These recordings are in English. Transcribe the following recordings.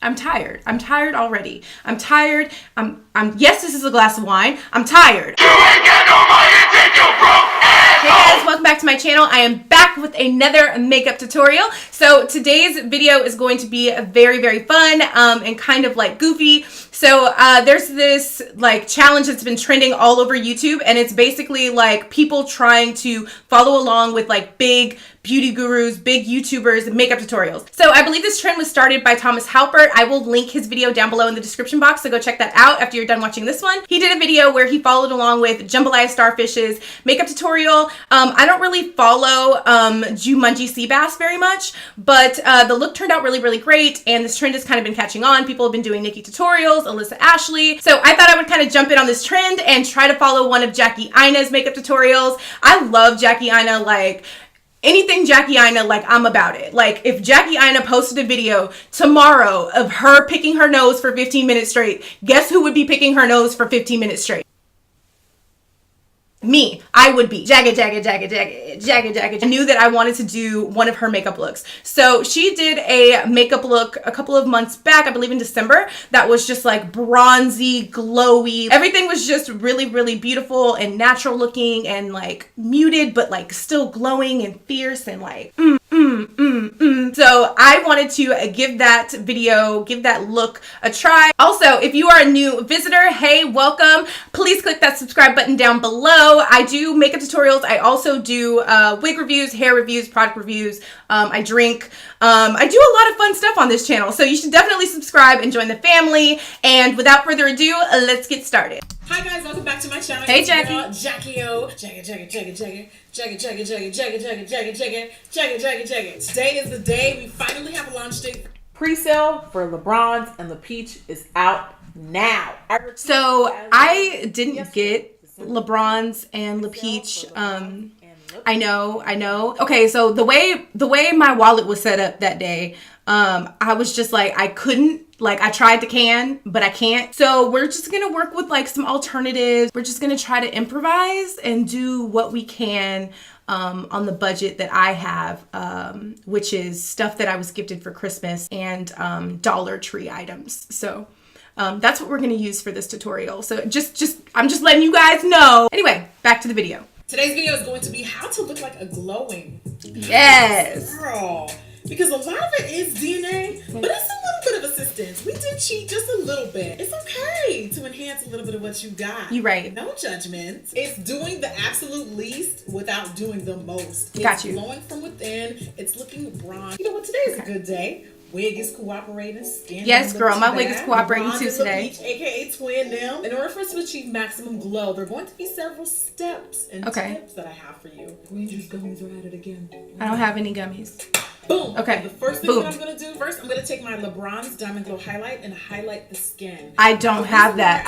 I'm tired. I'm tired already. I'm tired. Yes, this is a glass of wine. I'm tired. You ain't got no money to take your broke ass. Hey guys, welcome back to my channel. I am back with another makeup tutorial. So today's video is going to be very, very fun and kind of like goofy. So there's this like challenge that's been trending all over YouTube, and it's basically like people trying to follow along with like big beauty gurus, big YouTubers, makeup tutorials. So I believe this trend was started by Thomas Halpert. I will link his video down below in the description box, so go check that out after you're done watching this one. He did a video where he followed along with Jambalaya Starfish's makeup tutorial. I don't really follow Jumanji Seabass very much, but the look turned out really, really great, and this trend has kind of been catching on. People have been doing Nikki tutorials, Alyssa Ashley. So I thought I would kind of jump in on this trend and try to follow one of Jackie Aina's makeup tutorials. I love Jackie Aina. Like, anything Jackie Aina, like, I'm about it. Like, if Jackie Aina posted a video tomorrow of her picking her nose for 15 minutes straight, guess who would be picking her nose for 15 minutes straight? Me. I would be. Jagged. I knew that I wanted to do one of her makeup looks. So she did a makeup look a couple of months back, I believe in December, that was just like bronzy, glowy. Everything was just really, really beautiful and natural looking and like muted, but like still glowing and fierce and like So I wanted to give that video, give that look a try. Also, if you are a new visitor, hey, welcome. Please click that subscribe button down below. I do makeup tutorials. I also do wig reviews, hair reviews, product reviews. I drink. I do a lot of fun stuff on this channel, so you should definitely subscribe and join the family. And without further ado, let's get started. Hi guys, welcome back to my channel. Hey Jackie. Jackie-O. Jackie. Today is the day we finally have a launch date. Pre-sale for LeBron's and the Peach is out now. So I didn't get LeBron's and La Peach. I know. Okay, so the way my wallet was set up that day, I was just like, I couldn't. Like, I tried to can, but I can't. So we're just gonna work with like some alternatives. We're just gonna try to improvise and do what we can on the budget that I have, which is stuff that I was gifted for Christmas and Dollar Tree items. So that's what we're gonna use for this tutorial. So I'm just letting you guys know. Anyway, back to the video. Today's video is going to be how to look like a glowing girl. Because a lot of it is DNA, but it's a little bit of assistance. We did cheat just a little bit. It's okay to enhance a little bit of what you got. You're right. No judgment. It's doing the absolute least without doing the most. Got you. It's glowing from within. It's looking bronze. You know what? Today is a good day. Wig is cooperating. Skin yes, girl. My wig is cooperating too today. Peach, aka twin them. In order for us to achieve maximum glow, there are going to be several steps and tips that I have for you. Rangers gummies are at it again. I don't have any gummies. Boom. Okay. The first thing that I'm going to do, I'm going to take my LeBron's Diamond Glow Highlight and highlight the skin. I don't have that.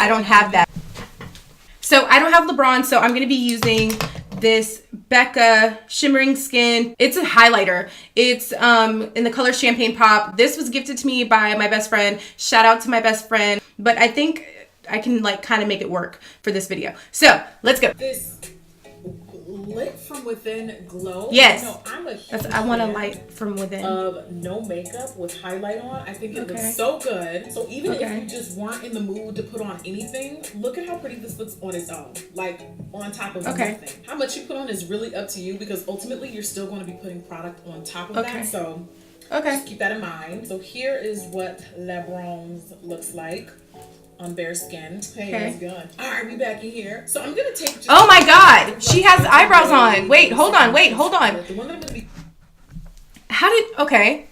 So I don't have LeBron, so I'm going to be using this Becca Shimmering Skin. It's a highlighter. It's in the color Champagne Pop. This was gifted to me by my best friend. Shout out to my best friend. But I think I can like kind of make it work for this video. So let's go. This lit from within glow. Yes. No, I'm a huge I want a light from within. Of no makeup with highlight on. I think it looks so good. So even if you just weren't in the mood to put on anything, look at how pretty this looks on its own. Like on top of nothing. How much you put on is really up to you, because ultimately you're still going to be putting product on top of that. So just keep that in mind. So here is what LeBron's looks like on bare skin. Hey, it's good. All right, we back in here. So I'm gonna take. Oh my God, she has eyebrows on. Wait, hold on. The one that I'm gonna be. How did? Okay.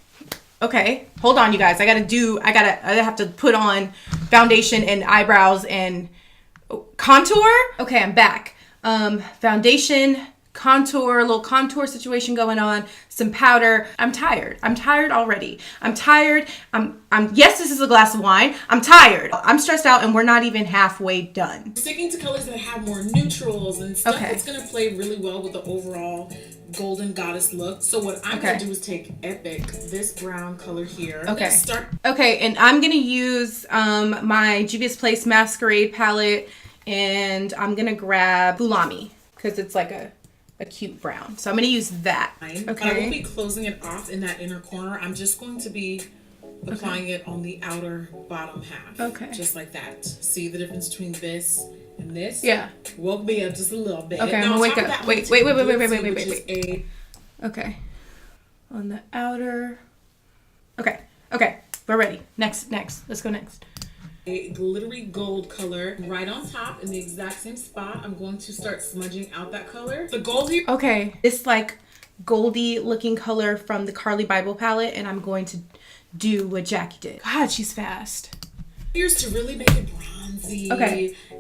Hold on, you guys. I have to put on foundation and eyebrows and contour. Okay, I'm back. Foundation, contour, a little contour situation going on, some powder. I'm tired already. I'm tired. Yes, this is a glass of wine. I'm tired. I'm stressed out, and we're not even halfway done. Sticking to colors that have more neutrals and stuff that's gonna play really well with the overall golden goddess look. So what I'm gonna do is take Epic, this brown color here. Okay, and I'm gonna use my Juvia's Place Masquerade palette, and I'm gonna grab Bulami because it's like a cute brown. So I'm going to use that. Okay. But I won't be closing it off in that inner corner. I'm just going to be applying it on the outer bottom half. Okay. Just like that. See the difference between this and this? Yeah. Woke me up just a little bit. Okay, I'm gonna wake up. Wait. Okay. On the outer. Okay. We're ready. Next. Let's go next. A glittery gold color right on top in the exact same spot. I'm going to start smudging out that color. The gold here. Okay. This like goldy looking color from the Carly Bible palette, and I'm going to do what Jackie did. God, she's fast. Here's to really make it bronzy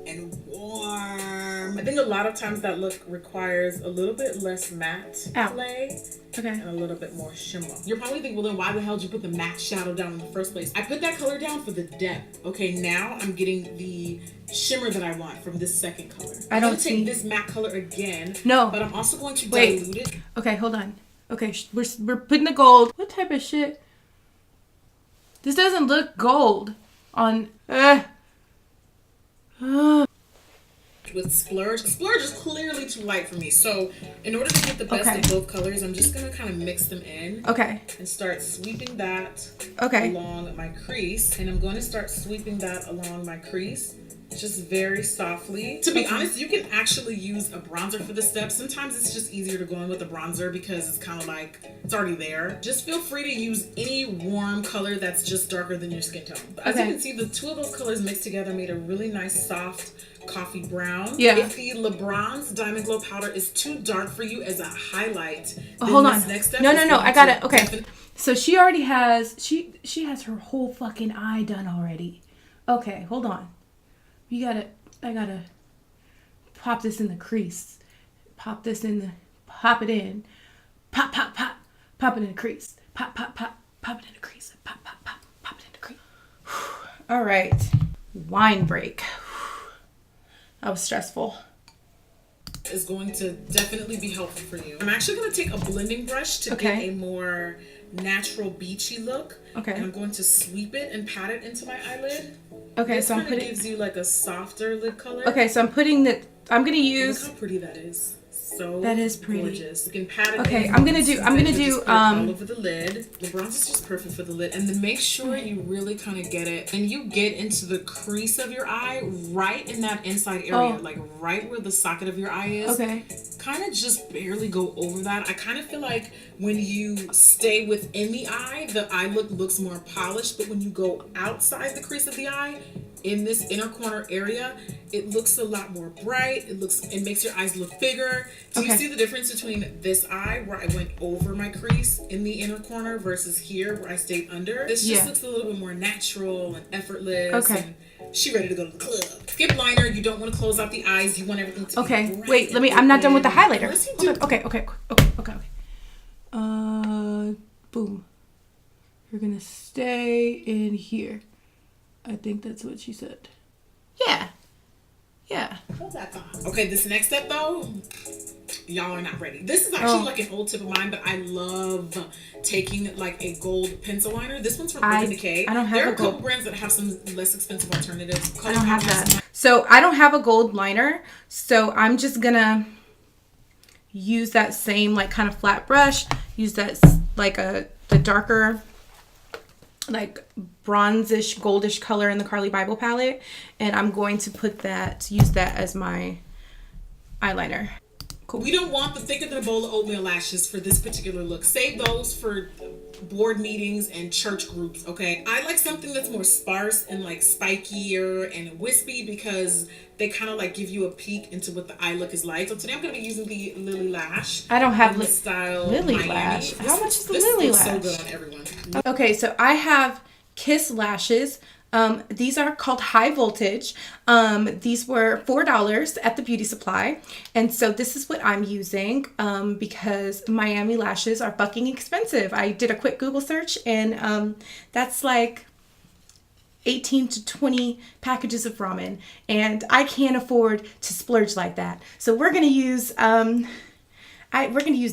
and warm. I think a lot of times that look requires a little bit less matte play and a little bit more shimmer. You're probably thinking, well, then why the hell did you put the matte shadow down in the first place? I put that color down for the depth. Okay, now I'm getting the shimmer that I want from this second color. I'm going to take this matte color again. No. But I'm also going to dilute it. Okay, hold on. Okay, we're putting the gold. What type of shit? This doesn't look gold on... With Splurge. Splurge is clearly too light for me. So in order to get the best of both colors, I'm just going to kind of mix them in. And start sweeping that along my crease. And I'm going to start sweeping that along my crease. Just very softly. To be honest, you can actually use a bronzer for this step. Sometimes it's just easier to go in with a bronzer because it's kind of like, it's already there. Just feel free to use any warm color that's just darker than your skin tone. As you can see, the two of those colors mixed together made a really nice soft coffee brown. If the LeBron's Diamond Glow powder is too dark for you as a highlight, then hold on. next step No, I got it. Okay. So she already has, she has her whole fucking eye done already. Okay, hold on. I gotta pop this in the crease. Pop it in. Pop, it in the crease. Pop it in the crease. Pop it in the crease. All right. Wine break. That was stressful. Is going to definitely be helpful for you. I'm actually going to take a blending brush to get a more natural beachy look. And I'm going to sweep it and pat it into my eyelid. This so I'm putting, gives you like a softer lid color. So I'm putting the, I'm going to use. Look how pretty that is. So that is pretty. Gorgeous. You can pat it. I'm gonna do all over the lid. The bronze is just perfect for the lid, and then make sure you really kind of get it, and you get into the crease of your eye, right in that inside area, like right where the socket of your eye is. Kind of just barely go over that. I kind of feel like when you stay within the eye look looks more polished, but when you go outside the crease of the eye, in this inner corner area, it looks a lot more bright. It makes your eyes look bigger. Do you see the difference between this eye where I went over my crease in the inner corner versus here where I stayed under? This just looks a little bit more natural and effortless. And she ready to go to the club. Skip liner. You don't want to close out the eyes. You want everything to be bright. Wait, I'm not done with the highlighter. Okay. Boom. You're gonna stay in here. I think that's what she said. Yeah. Okay, this next step though, y'all are not ready. This is actually like an old tip of mine, but I love taking like a gold pencil liner. This one's from Urban Decay. I don't have there are a couple brands that have some less expensive alternatives. I don't have that. So I don't have a gold liner, so I'm just gonna use that same like kind of flat brush. Use that like the darker like bronzish goldish color in the Carly Bible palette, and I'm going to use that as my eyeliner. Cool. We don't want the thicker than a bowl of oatmeal lashes for this particular look. Save those for board meetings and church groups, okay? I like something that's more sparse and like spikier and wispy because they kind of like give you a peek into what the eye look is like. So today I'm going to be using the Lily Lash. I don't have the style Lily Miami. Lash. How much is the this Lily looks Lash? So good on everyone. Okay, so I have Kiss lashes. These are called High Voltage. These were $4 at the beauty supply. And so this is what I'm using because Miami lashes are fucking expensive. I did a quick Google search and that's like 18 to 20 packages of ramen. And I can't afford to splurge like that. So we're going to use,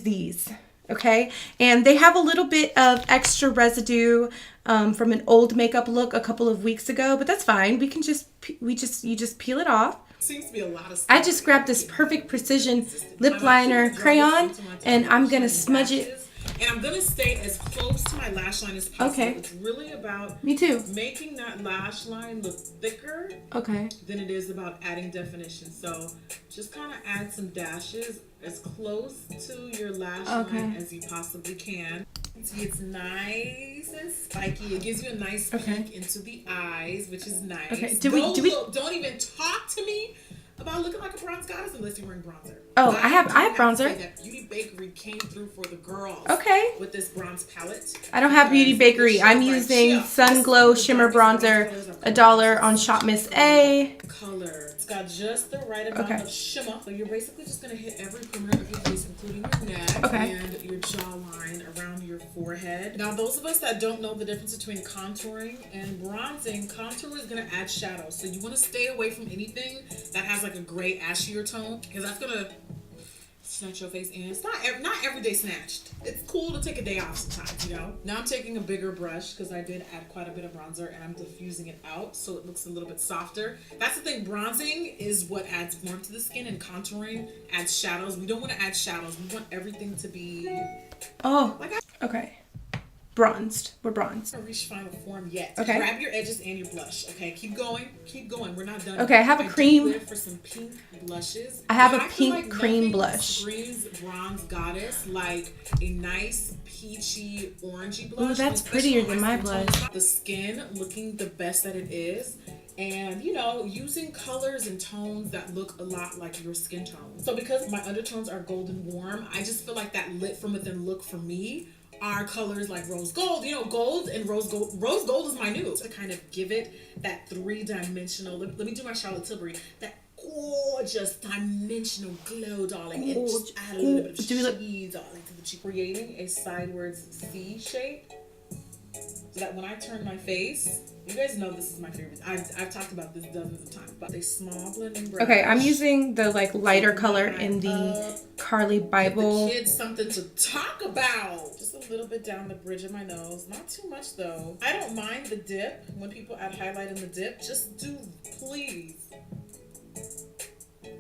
these. Okay, and they have a little bit of extra residue from an old makeup look a couple of weeks ago, but that's fine. We can you just peel it off. Seems to be a lot of I just grabbed this Perfect Precision lip liner crayon, and I'm gonna smudge it And I'm gonna stay as close to my lash line as possible. Okay. It's really about me too making that lash line look thicker than it is about adding definition. So just kind of add some dashes as close to your lash line as you possibly can. See, it's nice and spiky. It gives you a nice peek into the eyes, which is nice. Okay. Don't even talk to me about looking like a bronze goddess unless you're wearing bronzer. Oh, I have bronzer. That Beauty Bakery came through for the girls. Okay. With this bronze palette. I don't have Beauty Bakery. I'm using Sun Glow Shimmer Bronzer, $1 on Shop Miss A. Color. It's got just the right amount of shimmer. So you're basically just gonna hit every corner of your face, including your neck and your jawline around your forehead. Now, those of us that don't know the difference between contouring and bronzing, contour is gonna add shadow. So you want to stay away from anything that has like a gray ashier tone, because that's gonna snatch your face. And it's not everyday snatched. It's cool to take a day off sometimes, you know. Now I'm taking a bigger brush because I did add quite a bit of bronzer, and I'm diffusing it out so it looks a little bit softer. That's the thing. Bronzing is what adds warmth to the skin, and contouring adds shadows. We don't want to add shadows. We want everything to be bronzed. We're bronzed. I don't reach final form yet. Okay. Grab your edges and your blush. Okay, keep going. Keep going. We're not done. Okay, I have a cream. For some pink blushes. I have a pink cream blush. Screams bronze goddess like a nice peachy orangey blush. Ooh, that's prettier than my blush. The skin looking the best that it is. And, you know, using colors and tones that look a lot like your skin tone. So because my undertones are golden warm, I just feel like that lit from within look for me are colors like rose gold. You know, gold and rose gold. Rose gold is my nude. To kind of give it that three-dimensional, let me do my Charlotte Tilbury, that gorgeous dimensional glow, darling. And just add a little bit of cheese, darling, to the cheek. Creating a sidewards C shape. So that when I turn my face, you guys know this is my favorite. I've talked about this dozens of times, but a small blending brush. Okay, I'm using the like lighter color in the Carly Bible. Give the kids something to talk about. Just a little bit down the bridge of my nose. Not too much though. I don't mind the dip. When people add highlight in the dip, just please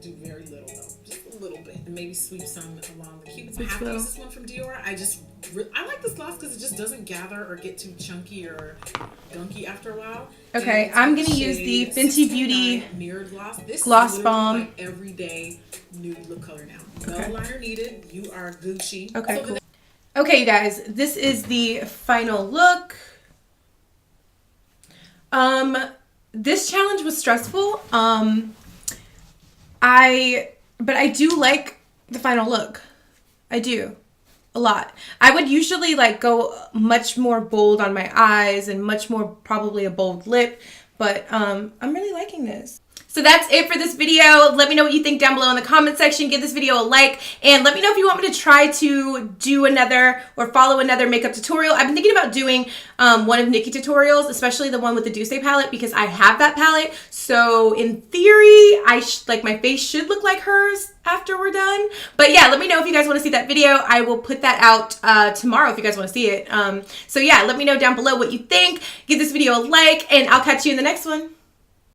do very little though. Just a little bit. And maybe sweep some along the cupid's. I have to use this one from Dior. I like this gloss because it just doesn't gather or get too chunky or gunky after a while. Okay, I'm gonna use the Fenty Beauty mirrored gloss. This Gloss is Bomb. like everyday nude lip color now. No liner needed. You are Gucci. Okay, so cool. Okay, you guys, this is the final look. This challenge was stressful. But I do like the final look. I do. A lot. I would usually like go much more bold on my eyes and much more probably a bold lip, but I'm really liking this. So that's it for this video. Let me know what you think down below in the comment section. Give this video a like, and let me know if you want me to try to do another or follow another makeup tutorial. I've been thinking about doing one of Nikki tutorials, especially the one with the Douce palette, because I have that palette. So in theory, like my face should look like hers after we're done. But yeah, let me know if you guys want to see that video. I will put that out tomorrow if you guys want to see it. So yeah, let me know down below what you think. Give this video a like, and I'll catch you in the next one.